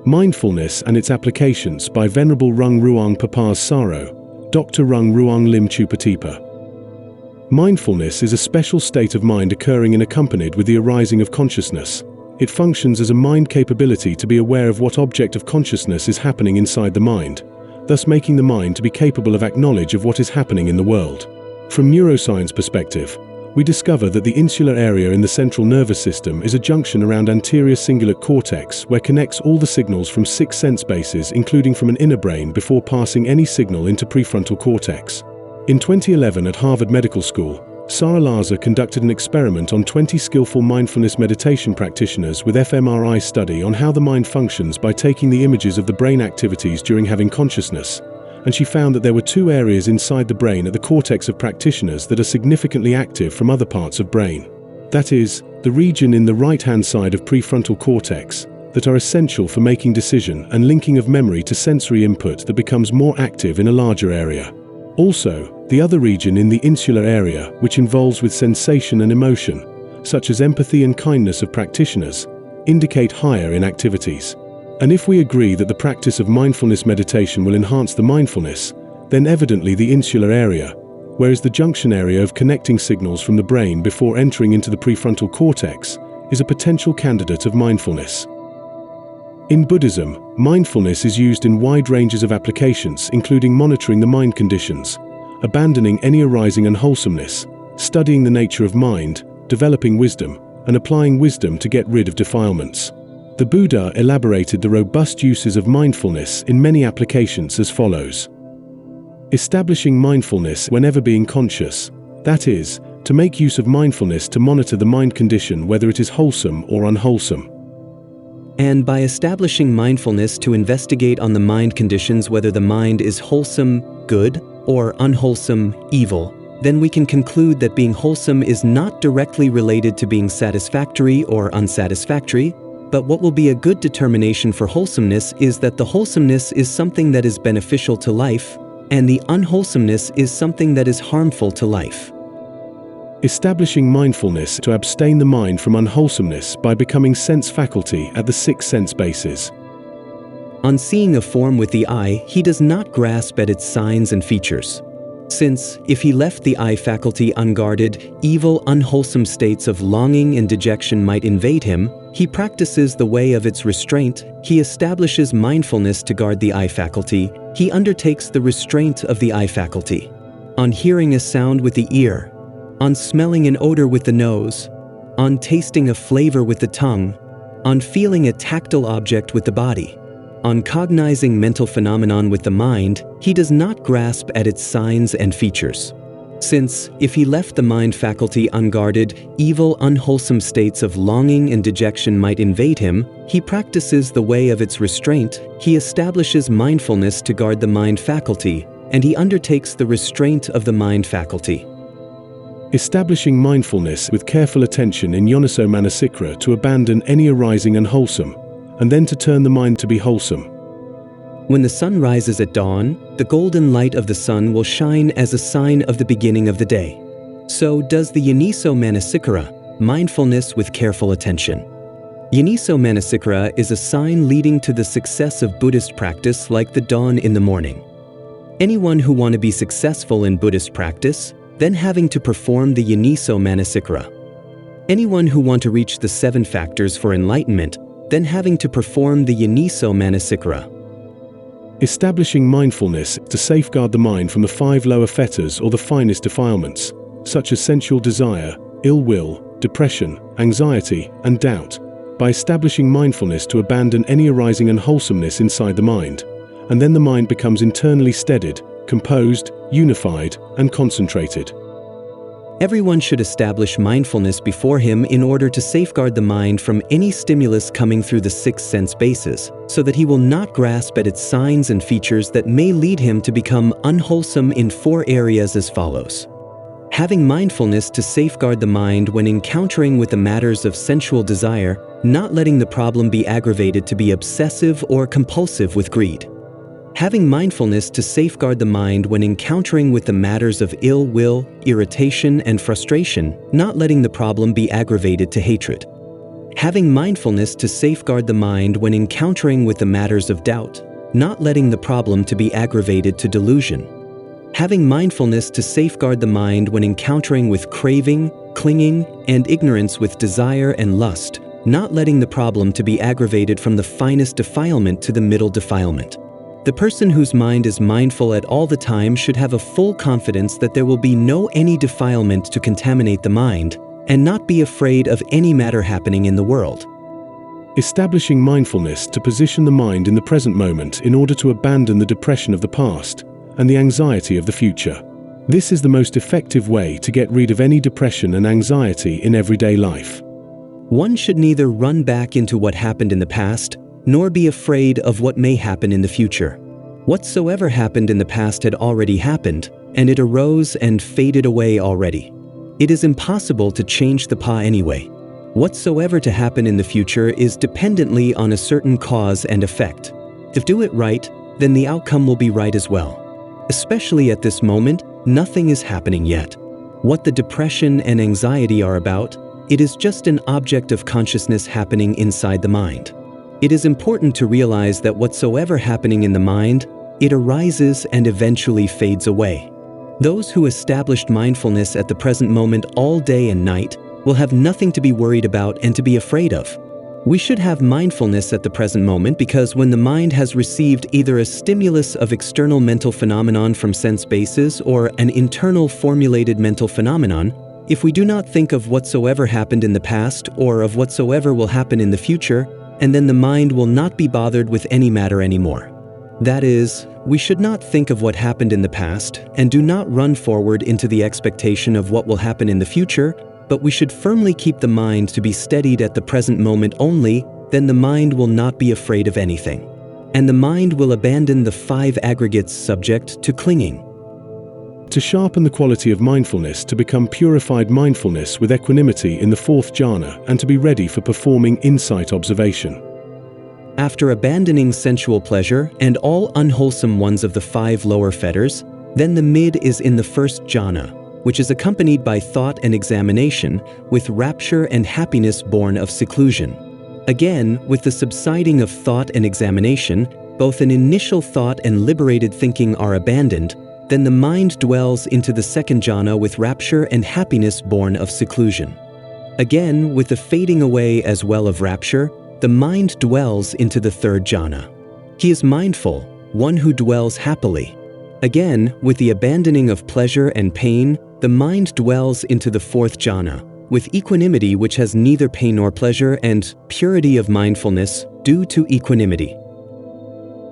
Mindfulness and Its Applications by Venerable Rung Ruang Papas Saro, Dr. Rung Ruang Lim Chupatipa. Mindfulness is a special state of mind occurring and accompanied with the arising of consciousness. It functions as a mind capability to be aware of what object of consciousness is happening inside the mind, thus making the mind to be capable of acknowledge of what is happening in the world. From neuroscience perspective, we discover that the insular area in the central nervous system is a junction around anterior cingulate cortex where connects all the signals from 6 sense bases, including from an inner brain, before passing any signal into prefrontal cortex. In 2011 at Harvard Medical School, Sara Laza conducted an experiment on 20 skillful mindfulness meditation practitioners with fMRI study on how the mind functions by taking the images of the brain activities during having consciousness, and she found that there were 2 areas inside the brain at the cortex of practitioners that are significantly active from other parts of brain. That is, the region in the right-hand side of prefrontal cortex that are essential for making decision and linking of memory to sensory input that becomes more active in a larger area. Also, the other region in the insular area, which involves with sensation and emotion, such as empathy and kindness of practitioners, indicate higher in activities. And if we agree that the practice of mindfulness meditation will enhance the mindfulness, then evidently the insular area, whereas the junction area of connecting signals from the brain before entering into the prefrontal cortex, is a potential candidate of mindfulness. In Buddhism, mindfulness is used in wide ranges of applications, including monitoring the mind conditions, abandoning any arising unwholesomeness, studying the nature of mind, developing wisdom, and applying wisdom to get rid of defilements. The Buddha elaborated the robust uses of mindfulness in many applications as follows. Establishing mindfulness whenever being conscious, that is, to make use of mindfulness to monitor the mind condition whether it is wholesome or unwholesome. And by establishing mindfulness to investigate on the mind conditions whether the mind is wholesome, good, or unwholesome, evil, then we can conclude that being wholesome is not directly related to being satisfactory or unsatisfactory, but what will be a good determination for wholesomeness is that the wholesomeness is something that is beneficial to life, and the unwholesomeness is something that is harmful to life. Establishing mindfulness to abstain the mind from unwholesomeness by becoming sense faculty at the 6 sense bases. On seeing a form with the eye, he does not grasp at its signs and features. Since, if he left the eye faculty unguarded, evil, unwholesome states of longing and dejection might invade him, he practices the way of its restraint, he establishes mindfulness to guard the eye faculty, he undertakes the restraint of the eye faculty. On hearing a sound with the ear, on smelling an odor with the nose, on tasting a flavor with the tongue, on feeling a tactile object with the body, on cognizing mental phenomenon with the mind, he does not grasp at its signs and features. Since, if he left the mind faculty unguarded, evil, unwholesome states of longing and dejection might invade him, he practices the way of its restraint, he establishes mindfulness to guard the mind faculty, and he undertakes the restraint of the mind faculty. Establishing mindfulness with careful attention in Yoniso Manasikara to abandon any arising unwholesome, and then to turn the mind to be wholesome. When the sun rises at dawn, the golden light of the sun will shine as a sign of the beginning of the day. So does the Yoniso Manasikara, mindfulness with careful attention. Yoniso Manasikara is a sign leading to the success of Buddhist practice like the dawn in the morning. Anyone who want to be successful in Buddhist practice, then having to perform the Yoniso Manasikara. Anyone who want to reach the 7 factors for enlightenment, then having to perform the Yoniso Manasikara. Establishing mindfulness to safeguard the mind from the 5 lower fetters or the finest defilements, such as sensual desire, ill will, depression, anxiety, and doubt, by establishing mindfulness to abandon any arising unwholesomeness inside the mind, and then the mind becomes internally steadied, composed, unified, and concentrated. Everyone should establish mindfulness before him in order to safeguard the mind from any stimulus coming through the 6 sense bases, so that he will not grasp at its signs and features that may lead him to become unwholesome in 4 areas as follows. Having mindfulness to safeguard the mind when encountering with the matters of sensual desire, not letting the problem be aggravated to be obsessive or compulsive with greed. Having mindfulness to safeguard the mind when encountering with the matters of ill will, irritation, and frustration, not letting the problem be aggravated to hatred. Having mindfulness to safeguard the mind when encountering with the matters of doubt, not letting the problem to be aggravated to delusion. Having mindfulness to safeguard the mind when encountering with craving, clinging, and ignorance with desire and lust, not letting the problem to be aggravated from the finest defilement to the middle defilement. The person whose mind is mindful at all the time should have a full confidence that there will be no any defilement to contaminate the mind, and not be afraid of any matter happening in the world. Establishing mindfulness to position the mind in the present moment in order to abandon the depression of the past and the anxiety of the future. This is the most effective way to get rid of any depression and anxiety in everyday life. One should neither run back into what happened in the past, nor be afraid of what may happen in the future. Whatsoever happened in the past had already happened, and it arose and faded away already. It is impossible to change the pa anyway. Whatsoever to happen in the future is dependently on a certain cause and effect. If do it right, then the outcome will be right as well. Especially at this moment, nothing is happening yet. What the depression and anxiety are about, it is just an object of consciousness happening inside the mind. It is important to realize that whatsoever happening in the mind, it arises and eventually fades away. Those who established mindfulness at the present moment all day and night will have nothing to be worried about and to be afraid of. We should have mindfulness at the present moment because when the mind has received either a stimulus of external mental phenomenon from sense bases or an internal formulated mental phenomenon, if we do not think of whatsoever happened in the past or of whatsoever will happen in the future, and then the mind will not be bothered with any matter anymore. That is, we should not think of what happened in the past and do not run forward into the expectation of what will happen in the future, but we should firmly keep the mind to be steadied at the present moment only, then the mind will not be afraid of anything. And the mind will abandon the 5 aggregates subject to clinging. To sharpen the quality of mindfulness to become purified mindfulness with equanimity in the 4th jhana and to be ready for performing insight observation. After abandoning sensual pleasure and all unwholesome ones of the 5 lower fetters, then the mid is in the 1st jhana, which is accompanied by thought and examination, with rapture and happiness born of seclusion. Again, with the subsiding of thought and examination, both an initial thought and liberated thinking are abandoned, then the mind dwells into the 2nd jhana with rapture and happiness born of seclusion. Again, with the fading away as well of rapture, the mind dwells into the 3rd jhana. He is mindful, one who dwells happily. Again, with the abandoning of pleasure and pain, the mind dwells into the 4th jhana, with equanimity which has neither pain nor pleasure and purity of mindfulness due to equanimity.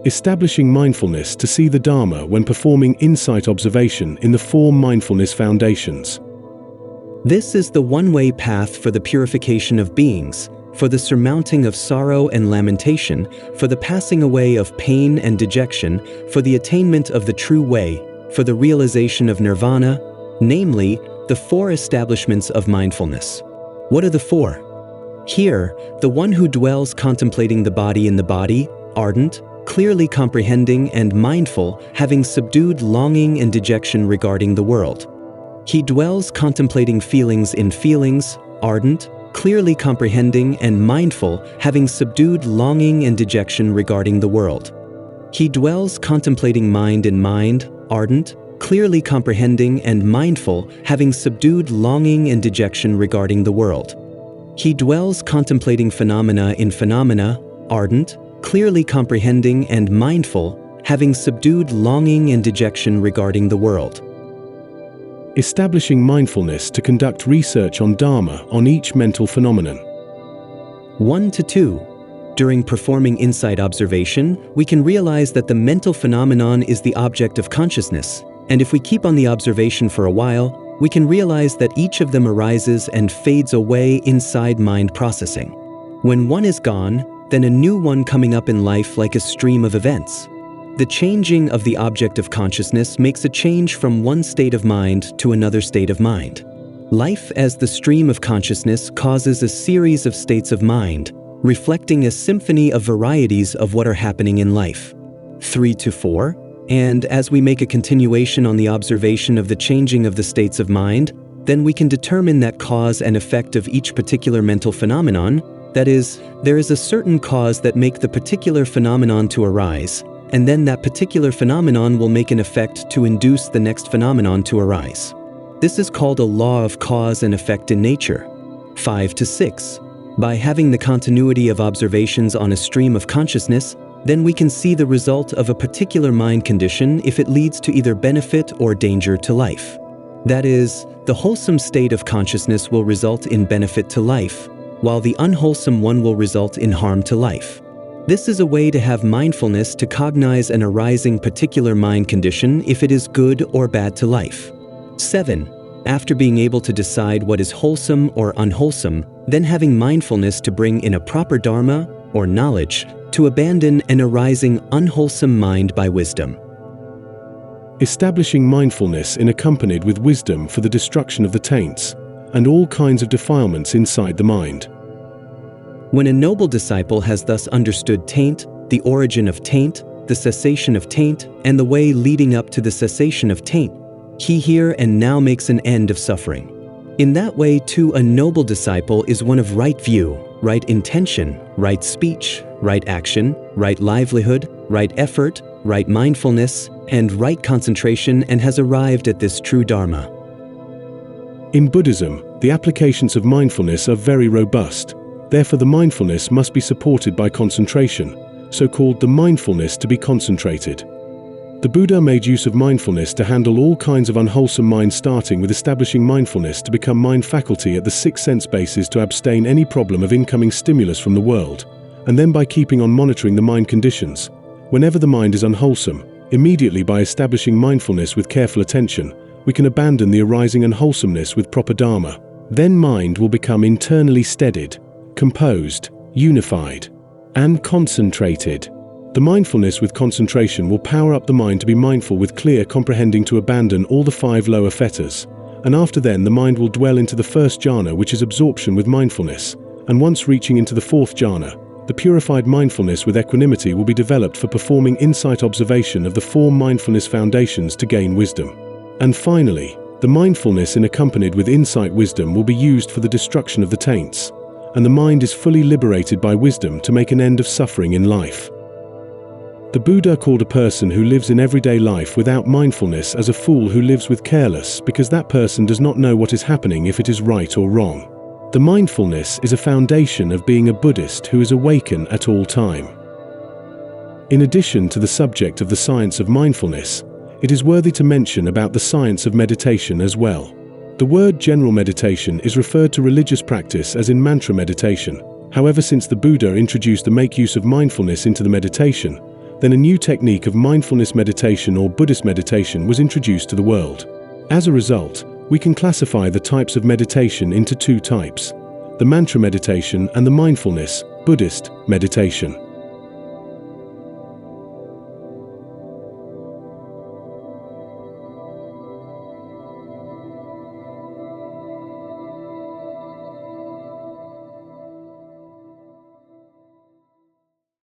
Establishing mindfulness to see the Dharma when performing insight observation in the 4 mindfulness foundations. This is the one-way path for the purification of beings, for the surmounting of sorrow and lamentation, for the passing away of pain and dejection, for the attainment of the true way, for the realization of nirvana, namely, the 4 establishments of mindfulness. What are the 4? Here, the one who dwells contemplating the body in the body, ardent, clearly comprehending and mindful, having subdued longing and dejection regarding the world. He dwells contemplating feelings in feelings, ardent, clearly comprehending and mindful, having subdued longing and dejection regarding the world. He dwells contemplating mind in mind, ardent, clearly comprehending and mindful, having subdued longing and dejection regarding the world. He dwells contemplating phenomena in phenomena, ardent, clearly comprehending and mindful, having subdued longing and dejection regarding the world. Establishing mindfulness to conduct research on Dharma on each mental phenomenon. 1 to 2. During performing insight observation, we can realize that the mental phenomenon is the object of consciousness, and if we keep on the observation for a while, we can realize that each of them arises and fades away inside mind processing. When one is gone, then a new one coming up in life like a stream of events. The changing of the object of consciousness makes a change from one state of mind to another state of mind. Life as the stream of consciousness causes a series of states of mind, reflecting a symphony of varieties of what are happening in life. 3 to 4. And as we make a continuation on the observation of the changing of the states of mind, then we can determine that cause and effect of each particular mental phenomenon, That is, there is a certain cause that make the particular phenomenon to arise, and then that particular phenomenon will make an effect to induce the next phenomenon to arise. This is called a law of cause and effect in nature. 5 to 6. By having the continuity of observations on a stream of consciousness, then we can see the result of a particular mind condition if it leads to either benefit or danger to life. That is, the wholesome state of consciousness will result in benefit to life, while the unwholesome one will result in harm to life. This is a way to have mindfulness to cognize an arising particular mind condition if it is good or bad to life. 7. After being able to decide what is wholesome or unwholesome, then having mindfulness to bring in a proper dharma, or knowledge, to abandon an arising unwholesome mind by wisdom. Establishing mindfulness accompanied with wisdom for the destruction of the taints and all kinds of defilements inside the mind. When a noble disciple has thus understood taint, the origin of taint, the cessation of taint, and the way leading up to the cessation of taint, he here and now makes an end of suffering. In that way, too, a noble disciple is one of right view, right intention, right speech, right action, right livelihood, right effort, right mindfulness, and right concentration, and has arrived at this true Dharma. In Buddhism, the applications of mindfulness are very robust. Therefore, the mindfulness must be supported by concentration, so-called the mindfulness to be concentrated. The Buddha made use of mindfulness to handle all kinds of unwholesome minds, starting with establishing mindfulness to become mind faculty at the 6 sense bases to abstain any problem of incoming stimulus from the world, and then by keeping on monitoring the mind conditions. Whenever the mind is unwholesome, immediately by establishing mindfulness with careful attention, we can abandon the arising unwholesomeness with proper dharma. Then mind will become internally steadied, composed, unified, and concentrated. The mindfulness with concentration will power up the mind to be mindful with clear comprehending to abandon all the 5 lower fetters, and after then the mind will dwell into the first jhana, which is absorption with mindfulness, and once reaching into the 4th jhana, the purified mindfulness with equanimity will be developed for performing insight observation of the 4 mindfulness foundations to gain wisdom. And finally, the mindfulness accompanied with insight wisdom will be used for the destruction of the taints, and the mind is fully liberated by wisdom to make an end of suffering in life. The Buddha called a person who lives in everyday life without mindfulness as a fool who lives with careless, because that person does not know what is happening if it is right or wrong. The mindfulness is a foundation of being a Buddhist who is awakened at all time. In addition to the subject of the science of mindfulness, it is worthy to mention about the science of meditation as well. The word general meditation is referred to religious practice as in mantra meditation. However, since the Buddha introduced the make use of mindfulness into the meditation, then a new technique of mindfulness meditation or Buddhist meditation was introduced to the world. As a result, we can classify the types of meditation into 2 types: the mantra meditation and the mindfulness, Buddhist meditation.